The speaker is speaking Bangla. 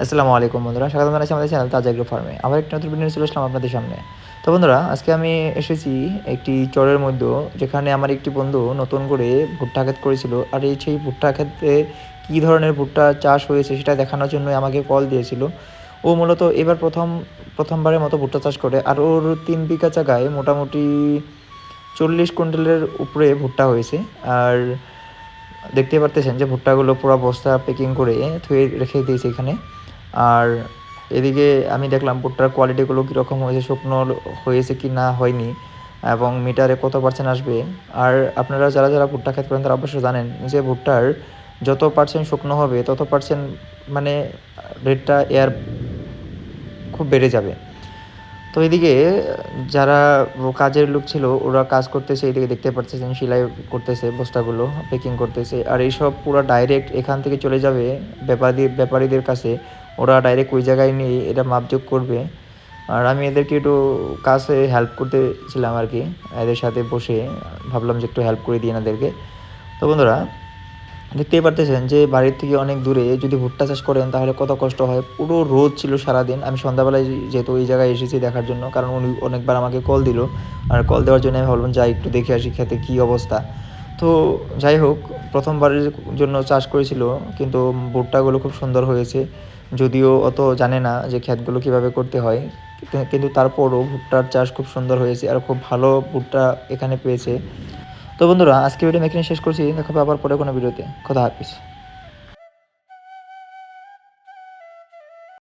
আসসালামু আলাইকুম বন্ধুরা, স্বাগতম জানাচ্ছি আমাদের চ্যানেল তাজা এগ্রো ফার্মে। আবার একটি নতুন ভিডিও নিয়ে চলে আসলাম আপনাদের সামনে। তো বন্ধুরা, আজকে আমি এসেছি একটি চরের মধ্যে, যেখানে আমার একটি বন্ধু নতুন করে ভুট্টা ক্ষেত করেছিল। আর সেই ভুট্টা ক্ষেতে কী ধরনের ভুট্টা চাষ হয়েছে সেটা দেখানোর জন্যই আমাকে কল দিয়েছিল। ও মূলত এবার প্রথমবারের মতো ভুট্টা চাষ করে। আর ওর 3 বিঘা জায়গায় মোটামুটি 40 কুইন্টালের উপরে ভুট্টা হয়েছে। আর দেখতেই পারতেছেন যে ভুট্টাগুলো পুরো বস্তা প্যাকিং করে থুয়ে রেখে দিয়েছে এখানে। আর এদিকে আমি দেখলাম ভুট্টার কোয়ালিটিগুলো কীরকম হয়েছে, শুকনো হয়েছে কি না হয়নি, এবং মিটারে কত পার্সেন্ট আসবে। আর আপনারা যারা ভুট্টা ক্ষেত করেন তারা অবশ্যই জানেন যে ভুট্টার যত পার্সেন্ট শুকনো হবে তত পার্সেন্ট মানে রেটটা এয়ার খুব বেড়ে যাবে। তো এদিকে যারা কাজের লোক ছিল ওরা কাজ করতেছে, এদিকে দেখতে পারতেছেন সেলাই করতেছে, বস্তাগুলো প্যাকিং করতেছে। আর এইসব পুরো ডাইরেক্ট এখান থেকে চলে যাবে ব্যাপারীদের কাছে। ওরা ডাইরেক্ট ওই জায়গায় নিয়ে এটা মাপজোক করবে। আর আমি এদেরকে একটু কাজে হেল্প করতেছিলাম আর কি, এদের সাথে বসে ভাবলাম যে একটু হেল্প করে দিই এনাদেরকে। তো বন্ধুরা, দেখতেই পারতেছেন যে বাড়ির থেকে অনেক দূরে যদি ভুট্টা চাষ করেন তাহলে কত কষ্ট হয়। পুরো রোদ ছিল সারাদিন। আমি সন্ধ্যাবেলায় যেহেতু ওই জায়গায় এসেছি দেখার জন্য, কারণ উনি অনেকবার আমাকে কল দিল। আর কল দেওয়ার জন্য আমি ভাবলাম যাই একটু দেখে আসি খেতে কী অবস্থা। তো যাই হোক, প্রথমবারের জন্য চাষ করেছিল, কিন্তু ভুট্টাগুলো খুব সুন্দর হয়েছে। যদিও অত জানে না যে ক্ষেতগুলো কীভাবে করতে হয়, কিন্তু তারপরও ভুট্টার চাষ খুব সুন্দর হয়েছে আর খুব ভালো ভুট্টা এখানে পেয়েছে। তো বন্ধুরা, আজকে ভিডিও এখানে শেষ করছি। দেখা হবে আবার পরে কোনো ভিডিওতে। খোদা হাফেজ।